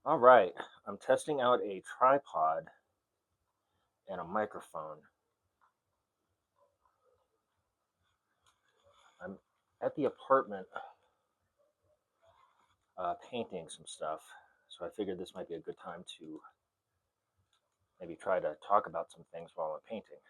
All right, I'm testing out a tripod and a microphone. I'm at the apartment painting some stuff, so I figured this might be a good time to maybe try to talk about some things while I'm painting.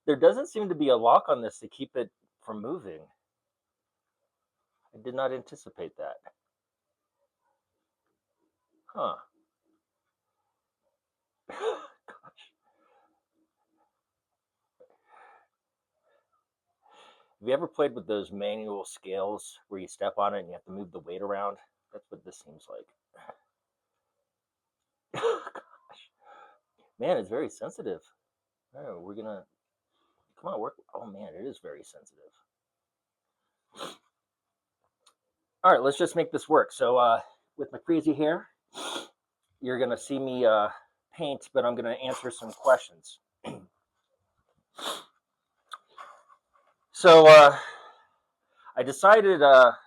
There doesn't seem to be a lock on this to keep it from moving. I did not anticipate that. Huh. Have you ever played with those manual scales where you step on it and you have to move the weight around? That's what this seems like. Gosh, man, it's very sensitive. Oh, we're gonna come on, work. Oh man, it is very sensitive. All right, let's just make this work. So, with my crazy hair, you're gonna see me paint, but I'm gonna answer some questions. So, I decided. Well,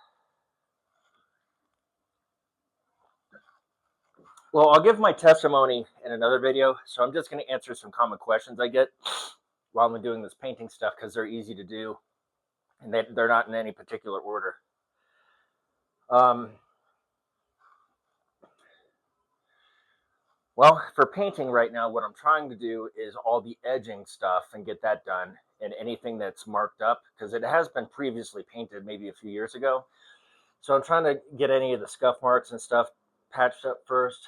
I'll give my testimony in another video. So I'm just gonna answer some common questions I get while I'm doing this painting stuff because they're easy to do, and they're not in any particular order. Um, Well, for painting right now, what I'm trying to do is all the edging stuff and get that done, and anything that's marked up because it has been previously painted maybe a few years ago. So I'm trying to get any of the scuff marks and stuff patched up first.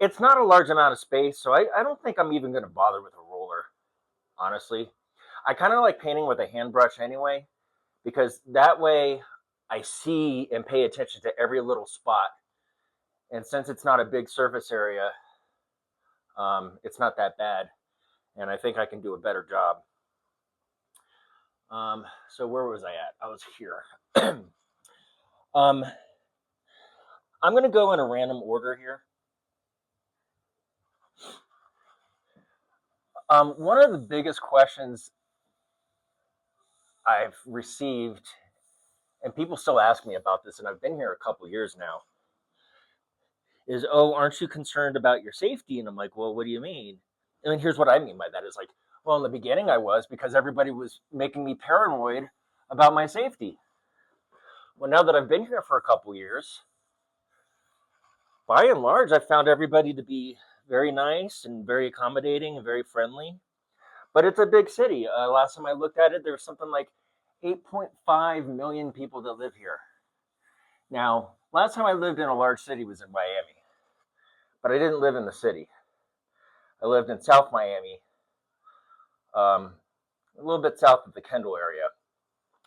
It's not a large amount of space, so I don't think I'm even going to bother with a roller, honestly. I kind of like painting with a hand brush anyway, because that way I see and pay attention to every little spot. And since it's not a big surface area, it's not that bad. And I think I can do a better job. So where was I at? I was here. um, I'm going to go in a random order here. One of the biggest questions I've received, and people still ask me about this, and I've been here a couple years now, is, oh, aren't you concerned about your safety? And I'm like, well, what do you mean? I mean, here's what I mean by that is like, well, in the beginning I was because everybody was making me paranoid about my safety. Well, now that I've been here for a couple years, by and large, I found everybody to be very nice and very accommodating and very friendly. But it's a big city. Last time I looked at it, there was something like 8.5 million people that live here. Now, last time I lived in a large city was in Miami, but I didn't live in the city. I lived in South Miami, a little bit south of the Kendall area,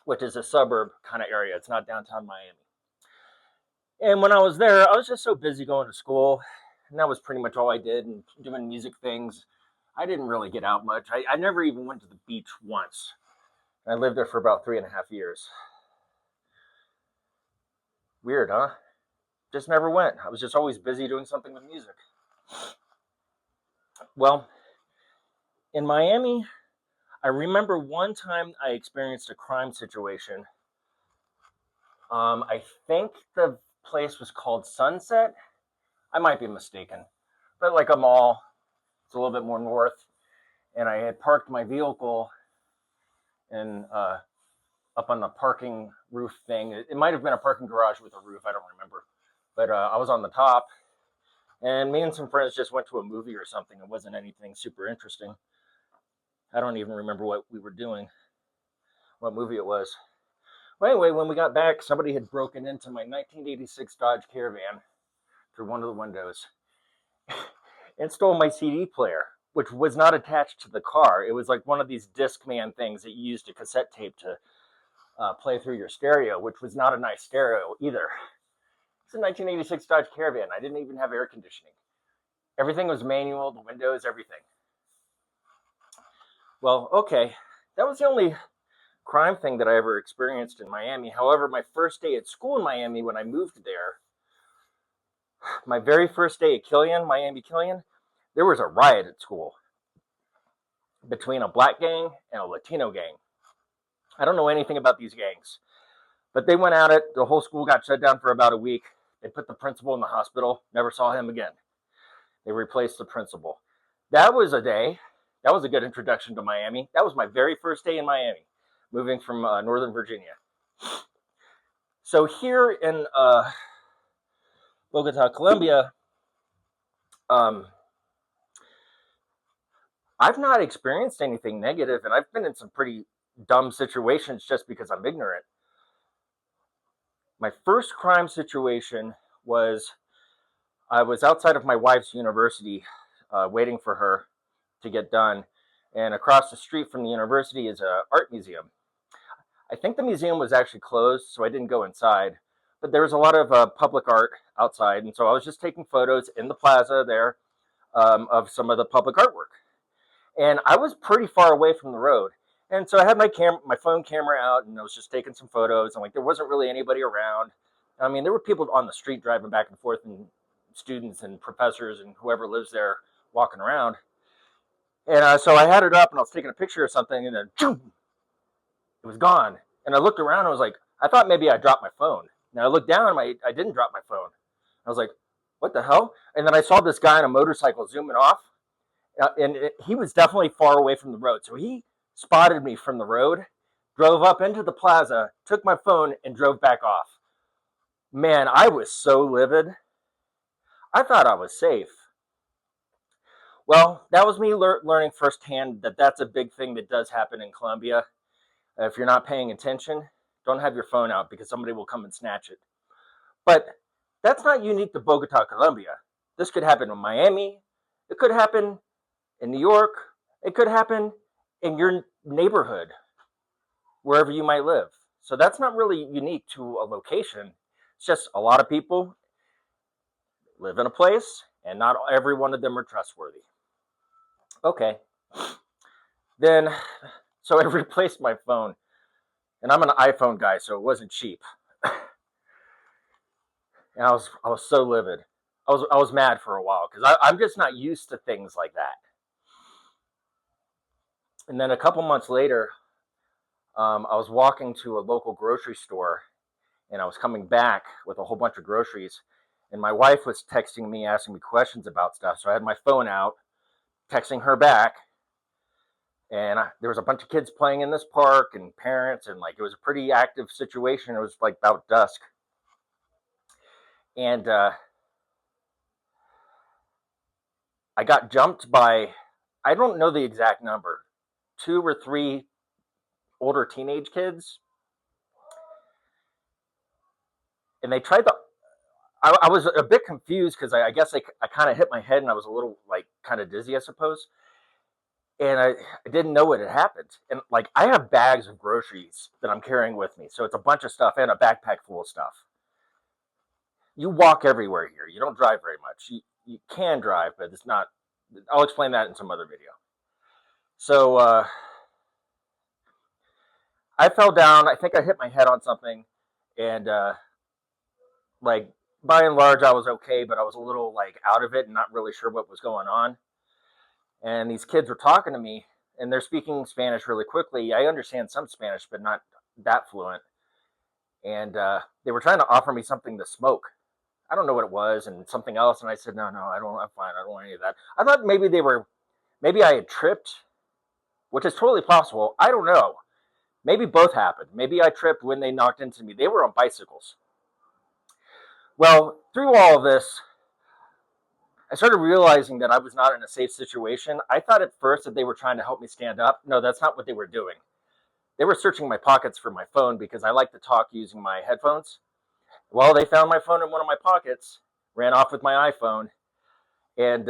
which is a suburb kind of area. It's not downtown Miami. And when I was there, I was just so busy going to school, and that was pretty much all I did, and doing music things. I didn't really get out much. I never even went to the beach once. I lived there for about 3.5 years. Weird, huh? Just never went. I was just always busy doing something with music. Well, in Miami, I remember one time I experienced a crime situation. I think the place was called Sunset. I might be mistaken, but like a mall. It's a little bit more north, and I had parked my vehicle in up on the parking roof thing. It might have been a parking garage with a roof. I don't remember, but I was on the top, and me and some friends just went to a movie or something. It wasn't anything super interesting. I don't even remember what we were doing, what movie it was. Well, anyway, when we got back, somebody had broken into my 1986 Dodge Caravan through one of the windows and stole my CD player, which was not attached to the car. It was like one of these Discman things that you used a cassette tape to play through your stereo, which was not a nice stereo either. It's a 1986 Dodge Caravan. I didn't even have air conditioning. Everything was manual, the windows, everything. Well, okay, that was the only crime thing that I ever experienced in Miami. However, my first day at school in Miami, when I moved there, my very first day at Killian, Miami Killian, there was a riot at school between a black gang and a Latino gang. I don't know anything about these gangs, But they went at it. The whole school got shut down for about a week. They put the principal in the hospital. Never saw him again. They replaced the principal. That was a day. That was a good introduction to Miami. That was my very first day in Miami, moving from Northern Virginia. So here in Bogota, Colombia, I've not experienced anything negative, and I've been in some pretty dumb situations just because I'm ignorant. My first crime situation was I was outside of my wife's university waiting for her to get done. And across the street from the university is an art museum. I think the museum was actually closed, so I didn't go inside. But there was a lot of public art outside. And so I was just taking photos in the plaza there of some of the public artwork. And I was pretty far away from the road. And so I had my phone camera out, and I was just taking some photos. And like there wasn't really anybody around. I mean, there were people on the street driving back and forth, and students and professors and whoever lives there walking around. And so I had it up, and I was taking a picture of something, and then it was gone. And I looked around, and I was like, I thought maybe I dropped my phone. And I looked down, and I didn't drop my phone. I was like, what the hell? And then I saw this guy on a motorcycle zooming off, and he was definitely far away from the road. So he spotted me from the road, drove up into the plaza, took my phone, and drove back off. Man, I was so livid. I thought I was safe. Well, that was me learning firsthand that that's a big thing that does happen in Colombia. If you're not paying attention, don't have your phone out because somebody will come and snatch it. But that's not unique to Bogota, Colombia. This could happen in Miami. It could happen in New York. It could happen in your neighborhood, wherever you might live. So that's not really unique to a location. It's just a lot of people live in a place, and not every one of them are trustworthy. Okay. Then, so I replaced my phone, and I'm an iPhone guy, so it wasn't cheap. And I was so livid. I was mad for a while because I'm just not used to things like that. And then a couple months later, I was walking to a local grocery store, and I was coming back with a whole bunch of groceries, and my wife was texting me, asking me questions about stuff. So I had my phone out, texting her back, and there was a bunch of kids playing in this park and parents, and like it was a pretty active situation. It was like about dusk, and I got jumped by, I don't know the exact number, 2 or 3 older teenage kids, and they tried to. I was a bit confused because I guess I kind of hit my head and I was a little like kind of dizzy, I suppose. And I didn't know what had happened. And like I have bags of groceries that I'm carrying with me, so it's a bunch of stuff and a backpack full of stuff. You walk everywhere here. You don't drive very much. You can drive, but it's not. I'll explain that in some other video. So I fell down. I think I hit my head on something, and like by and large, I was okay, but I was a little like out of it and not really sure what was going on. And these kids were talking to me, and they're speaking Spanish really quickly. I understand some Spanish, but not that fluent. And they were trying to offer me something to smoke. I don't know what it was, and something else. And I said, no, I don't. I'm fine. I don't want any of that. I thought maybe I had tripped, which is totally possible. I don't know. Maybe both happened. Maybe I tripped when they knocked into me. They were on bicycles. Well, through all of this, I started realizing that I was not in a safe situation. I thought at first that they were trying to help me stand up. No, that's not what they were doing. They were searching my pockets for my phone because I like to talk using my headphones. Well, they found my phone in one of my pockets, ran off with my iPhone, and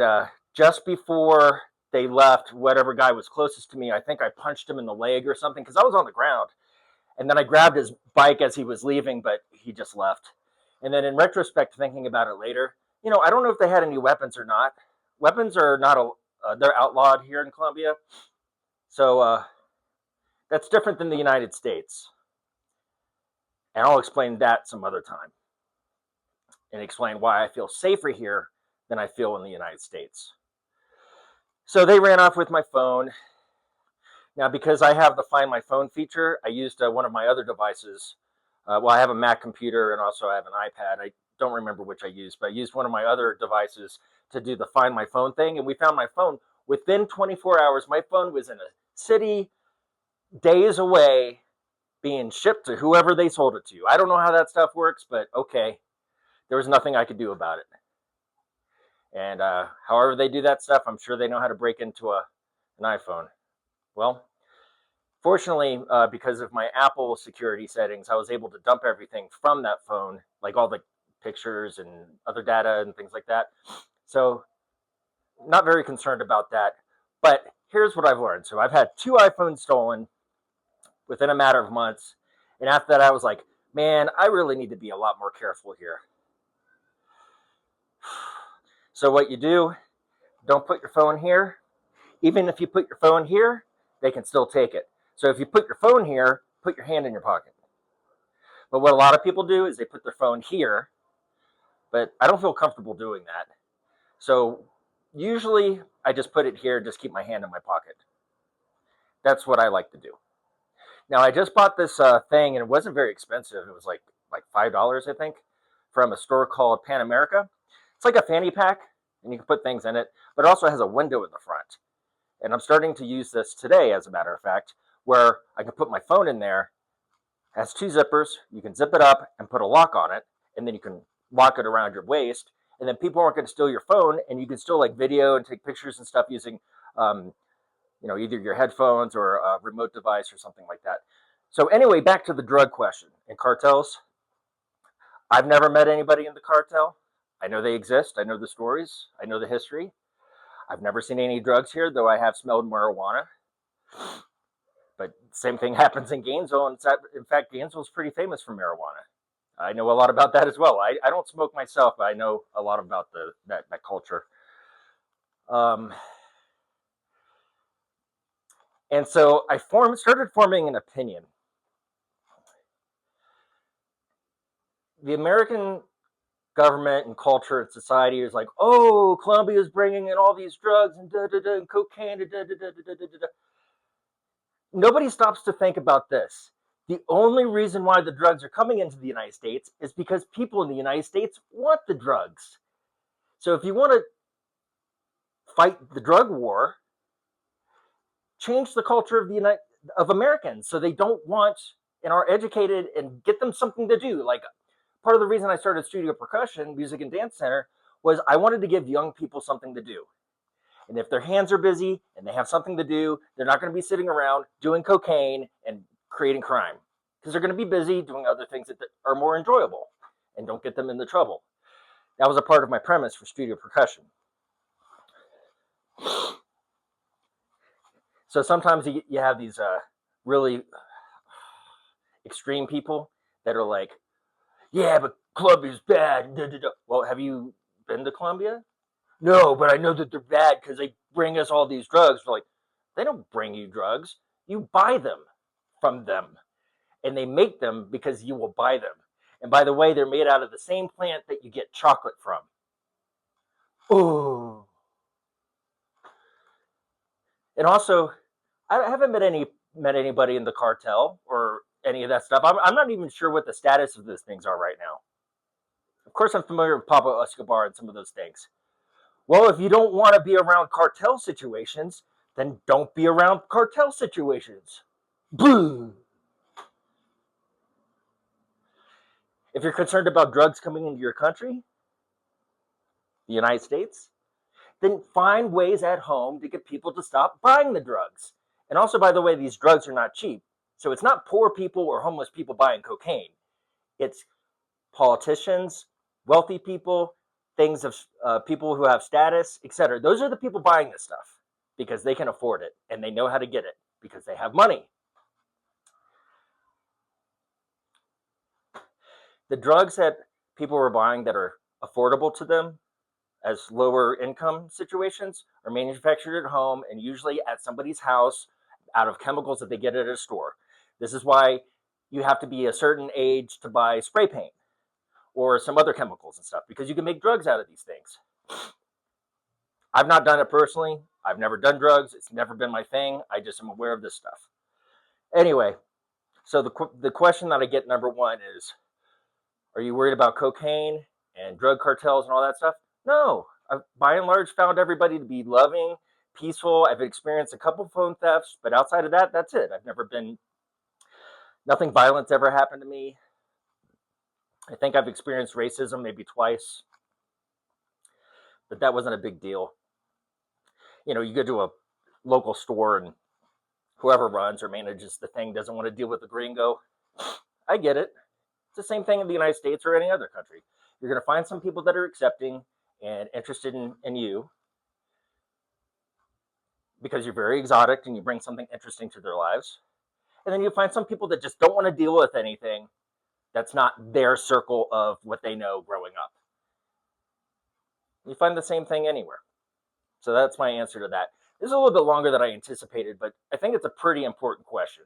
just before they left, whatever guy was closest to me, I think I punched him in the leg or something because I was on the ground. And then I grabbed his bike as he was leaving, but he just left. And then in retrospect, thinking about it later, I don't know if they had any weapons or not. Weapons are not, they're outlawed here in Colombia. So that's different than the United States. And I'll explain that some other time and explain why I feel safer here than I feel in the United States. So they ran off with my phone. Now, because I have the Find My Phone feature, I used one of my other devices Well, I have a Mac computer and also I have an iPad. I don't remember which I used, but I used one of my other devices to do the Find My Phone thing. And we found my phone within 24 hours. My phone was in a city days away being shipped to whoever they sold it to. I don't know how that stuff works, but okay. There was nothing I could do about it. And however they do that stuff, I'm sure they know how to break into an iPhone. Well, fortunately, because of my Apple security settings, I was able to dump everything from that phone, like all the pictures and other data and things like that. So, not very concerned about that. But here's what I've learned. So, I've had 2 iPhones stolen within a matter of months. And after that, I was like, man, I really need to be a lot more careful here. So, what you do, don't put your phone here. Even if you put your phone here, they can still take it. So, if you put your phone here, put your hand in your pocket. But what a lot of people do is they put their phone here, but I don't feel comfortable doing that. So usually I just put it here, just keep my hand in my pocket. That's what I like to do. Now I just bought this thing, and it wasn't very expensive. It was like $5, I think, from a store called Pan America. It's like a fanny pack, and you can put things in it, but it also has a window in the front. And I'm starting to use this today, as a matter of fact, where I can put my phone in there. It has 2 zippers. You can zip it up and put a lock on it, and then you can lock it around your waist. And then people aren't going to steal your phone, and you can still like video and take pictures and stuff using, either your headphones or a remote device or something like that. So anyway, back to the drug question and cartels. I've never met anybody in the cartel. I know they exist. I know the stories. I know the history. I've never seen any drugs here, though I have smelled marijuana. But same thing happens in Gainesville. And in fact, Gainesville is pretty famous for marijuana. I know a lot about that as well. I don't smoke myself, but I know a lot about that culture. And so I started forming an opinion. The American government and culture and society is like, oh, Colombia is bringing in all these drugs and and cocaine. Nobody stops to think about this. The only reason why the drugs are coming into the United States is because people in the United States want the drugs. So if you want to fight the drug war, change the culture of Americans so they don't want and are educated, and get them something to do. Like, part of the reason I started Studio Percussion Music and Dance Center was I wanted to give young people something to do. And if their hands are busy and they have something to do, they're not going to be sitting around doing cocaine and creating crime, because they're going to be busy doing other things that are more enjoyable and don't get them into trouble. That was a part of my premise for Studio Percussion. So sometimes you have these really extreme people that are like, yeah, but Colombia's bad. Da, da, da. Well, have you been to Colombia? No, but I know that they're bad because they bring us all these drugs. We're like, they don't bring you drugs. You buy them from them. And they make them because you will buy them. And by the way, they're made out of the same plant that you get chocolate from. Ooh. And also, I haven't met anybody in the cartel or any of that stuff. I'm not even sure what the status of those things are right now. Of course, I'm familiar with Pablo Escobar and some of those things. Well, if you don't want to be around cartel situations, then don't be around cartel situations. Boo! If you're concerned about drugs coming into your country, the United States, then find ways at home to get people to stop buying the drugs. And also, by the way, these drugs are not cheap. So it's not poor people or homeless people buying cocaine. It's politicians, wealthy people, things of people who have status, etc. Those are the people buying this stuff because they can afford it and they know how to get it because they have money. The drugs that people were buying that are affordable to them as lower income situations are manufactured at home and usually at somebody's house out of chemicals that they get at a store. This is why you have to be a certain age to buy spray paint or some other chemicals and stuff, because you can make drugs out of these things. I've not done it personally. I've never done drugs. It's never been my thing. I just am aware of this stuff. Anyway, So the question that I get number one is, are you worried about cocaine and drug cartels and all that stuff? No, I've by and large found everybody to be loving, peaceful. I've experienced a couple phone thefts, but outside of that, that's it. I've never been, nothing violent's ever happened to me. I think I've experienced racism maybe twice, but that wasn't a big deal. You know, you go to a local store and whoever runs or manages the thing doesn't want to deal with the gringo. I get it. It's the same thing in the United States or any other country. You're going to find some people that are accepting and interested in you because you're very exotic and you bring something interesting to their lives. And then you find some people that just don't want to deal with anything that's not their circle of what they know growing up. You find the same thing anywhere. So that's my answer to that. This is a little bit longer than I anticipated, but I think it's a pretty important question.